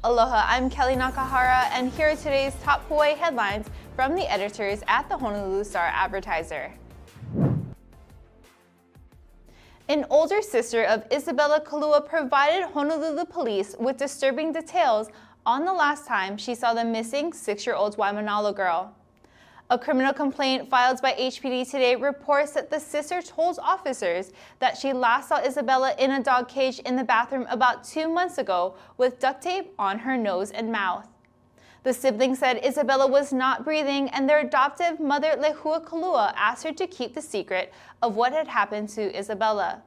Aloha, I'm Kellie Nakahara, and here are today's top Hawaii headlines from the editors at the Honolulu Star-Advertiser. An older sister of Isabella Kalua provided Honolulu police with disturbing details on the last time she saw the missing 6-year-old Waimanalo girl. A criminal complaint filed by HPD today reports that the sister told officers that she last saw Isabella in a dog cage in the bathroom about 2 months ago with duct tape on her nose and mouth. The sibling said Isabella was not breathing, and their adoptive mother, Lehua Kalua, asked her to keep the secret of what had happened to Isabella.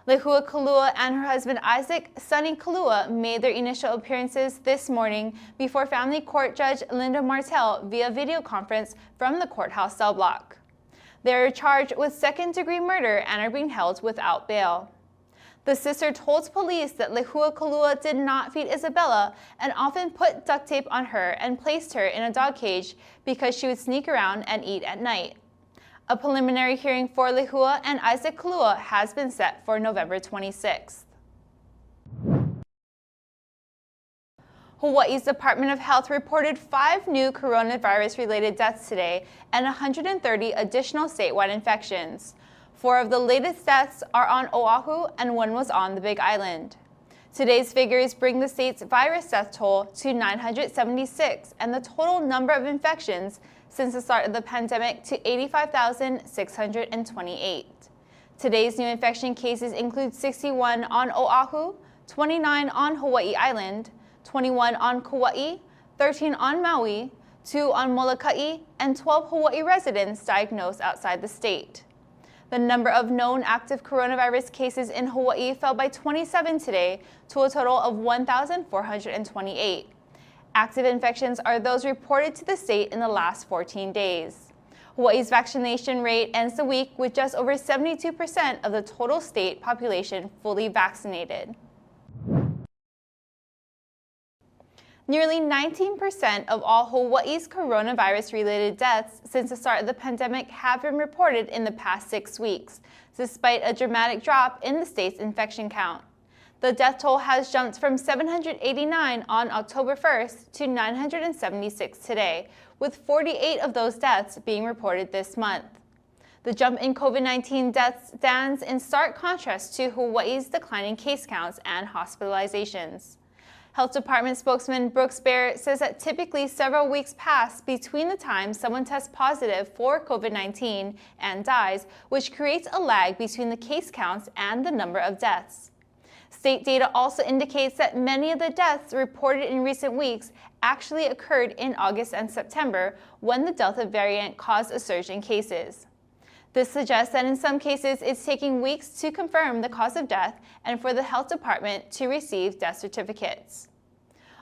Lehua Kalua and her husband Isaac Sonny Kalua made their initial appearances this morning before Family Court Judge Linda Martell via video conference from the courthouse cell block. They are charged with second-degree murder and are being held without bail. The sister told police that Lehua Kalua did not feed Isabella and often put duct tape on her and placed her in a dog cage because she would sneak around and eat at night. A preliminary hearing for Lehua and Isaac Kalua has been set for November 26th. Hawaii's Department of Health reported 5 new coronavirus-related deaths today and 130 additional statewide infections. 4 of the latest deaths are on Oahu and 1 was on the Big Island. Today's figures bring the state's virus death toll to 976 and the total number of infections since the start of the pandemic to 85,628. Today's new infection cases include 61 on Oahu, 29 on Hawaii Island, 21 on Kauai, 13 on Maui, 2 on Molokai, and 12 Hawaii residents diagnosed outside the state. The number of known active coronavirus cases in Hawaii fell by 27 today to a total of 1,428. Active infections are those reported to the state in the last 14 days. Hawaii's vaccination rate ends the week with just over 72% of the total state population fully vaccinated. Nearly 19% of all Hawaii's coronavirus-related deaths since the start of the pandemic have been reported in the past 6 weeks, despite a dramatic drop in the state's infection count. The death toll has jumped from 789 on October 1st to 976 today, with 48 of those deaths being reported this month. The jump in COVID-19 deaths stands in stark contrast to Hawaii's declining case counts and hospitalizations. Health Department spokesman Brooks Bear says that typically several weeks pass between the time someone tests positive for COVID-19 and dies, which creates a lag between the case counts and the number of deaths. State data also indicates that many of the deaths reported in recent weeks actually occurred in August and September, when the Delta variant caused a surge in cases. This suggests that in some cases it's taking weeks to confirm the cause of death and for the health department to receive death certificates.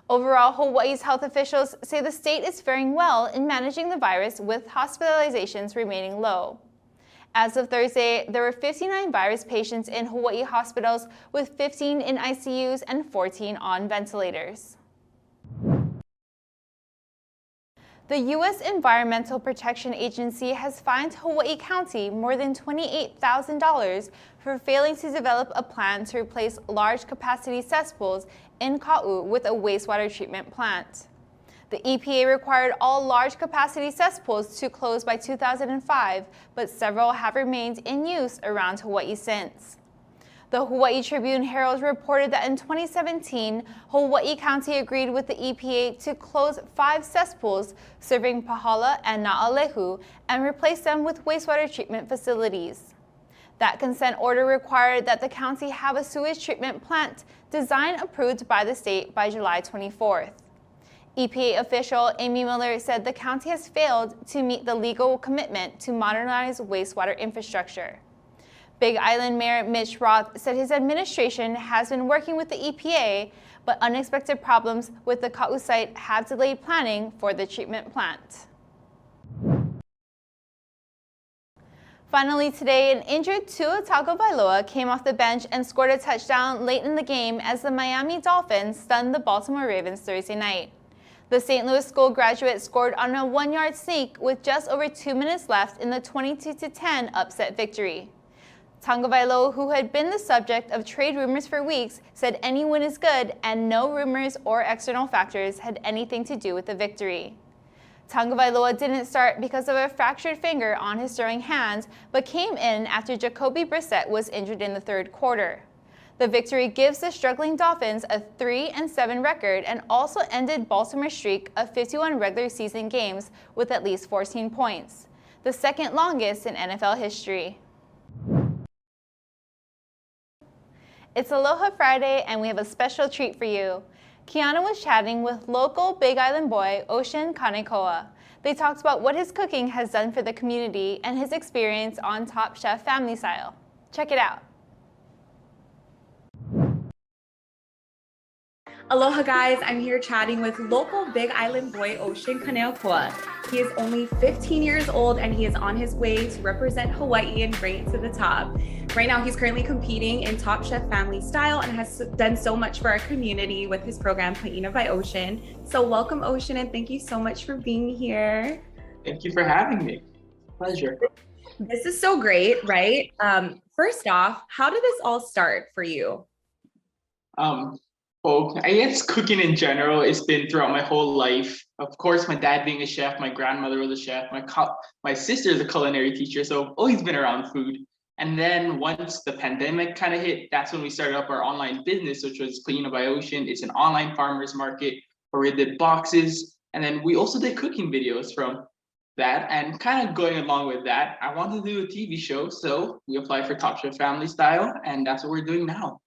Overall, Hawaii's health officials say the state is faring well in managing the virus, with hospitalizations remaining low. As of Thursday, there were 59 virus patients in Hawaii hospitals, with 15 in ICUs and 14 on ventilators. The U.S. Environmental Protection Agency has fined Hawaii County more than $28,000 for failing to develop a plan to replace large-capacity cesspools in Ka'u with a wastewater treatment plant. The EPA required all large-capacity cesspools to close by 2005, but several have remained in use around Hawaii since. The Hawaii Tribune-Herald reported that in 2017, Hawaii County agreed with the EPA to close 5 cesspools serving Pahala and Na'alehu and replace them with wastewater treatment facilities. That consent order required that the county have a sewage treatment plant design approved by the state by July 24th. EPA official Amy Miller said the county has failed to meet the legal commitment to modernize wastewater infrastructure. Big Island Mayor Mitch Roth said his administration has been working with the EPA, but unexpected problems with the Ka'u site have delayed planning for the treatment plant. Finally today, an injured Tua Tagovailoa came off the bench and scored a touchdown late in the game as the Miami Dolphins stunned the Baltimore Ravens Thursday night. The St. Louis school graduate scored on a 1-yard sneak with just over 2 minutes left in the 22-10 upset victory. Tagovailoa, who had been the subject of trade rumors for weeks, said any win is good and no rumors or external factors had anything to do with the victory. Tagovailoa didn't start because of a fractured finger on his throwing hand, but came in after Jacoby Brissett was injured in the third quarter. The victory gives the struggling Dolphins a 3-7 record and also ended Baltimore's streak of 51 regular season games with at least 14 points, the second longest in NFL history. It's Aloha Friday and we have a special treat for you. Kiana was chatting with local Big Island boy Ocean Kanekoa. They talked about what his cooking has done for the community and his experience on Top Chef Family Style. Check it out. Aloha guys, I'm here chatting with local Big Island boy Ocean Kanekoa. He is only 15 years old and he is on his way to represent Hawaii and bring it to the top. Right now he's currently competing in Top Chef Family Style and has done so much for our community with his program Paina by Ocean. So welcome Ocean and thank you so much for being here. Thank you for having me. Pleasure. This is so great, right? First off, how did this all start for you? Well, I guess cooking in general, it's been throughout my whole life. Of course, my dad being a chef, my grandmother was a chef, my sister is a culinary teacher, so I've always been around food. And then once the pandemic kind of hit, that's when we started up our online business, which was Paina by Ocean. It's an online farmers market where we did boxes. And then we also did cooking videos from that. And kind of going along with that, I wanted to do a TV show. So we applied for Top Chef Family Style, and that's what we're doing now.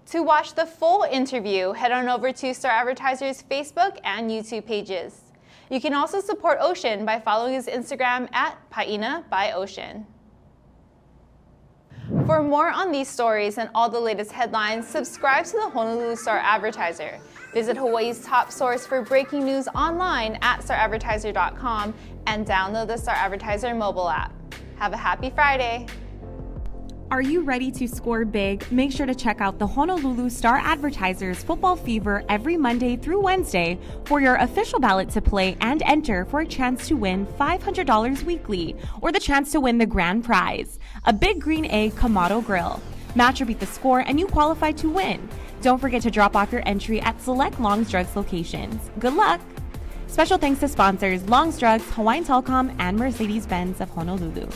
To watch the full interview, head on over to Star-Advertiser's Facebook and YouTube pages. You can also support Ocean by following his Instagram at Paina by Ocean. For more on these stories and all the latest headlines, subscribe to the Honolulu Star-Advertiser. Visit Hawaii's top source for breaking news online at staradvertiser.com and download the Star-Advertiser mobile app. Have a happy Friday! Are you ready to score big? Make sure to check out the Honolulu Star-Advertiser's Football Fever every Monday through Wednesday for your official ballot to play and enter for a chance to win $500 weekly or the chance to win the grand prize, a Big Green Egg Kamado Grill. Match or beat the score and you qualify to win. Don't forget to drop off your entry at select Long's Drugs locations. Good luck! Special thanks to sponsors Long's Drugs, Hawaiian Telecom, and Mercedes-Benz of Honolulu.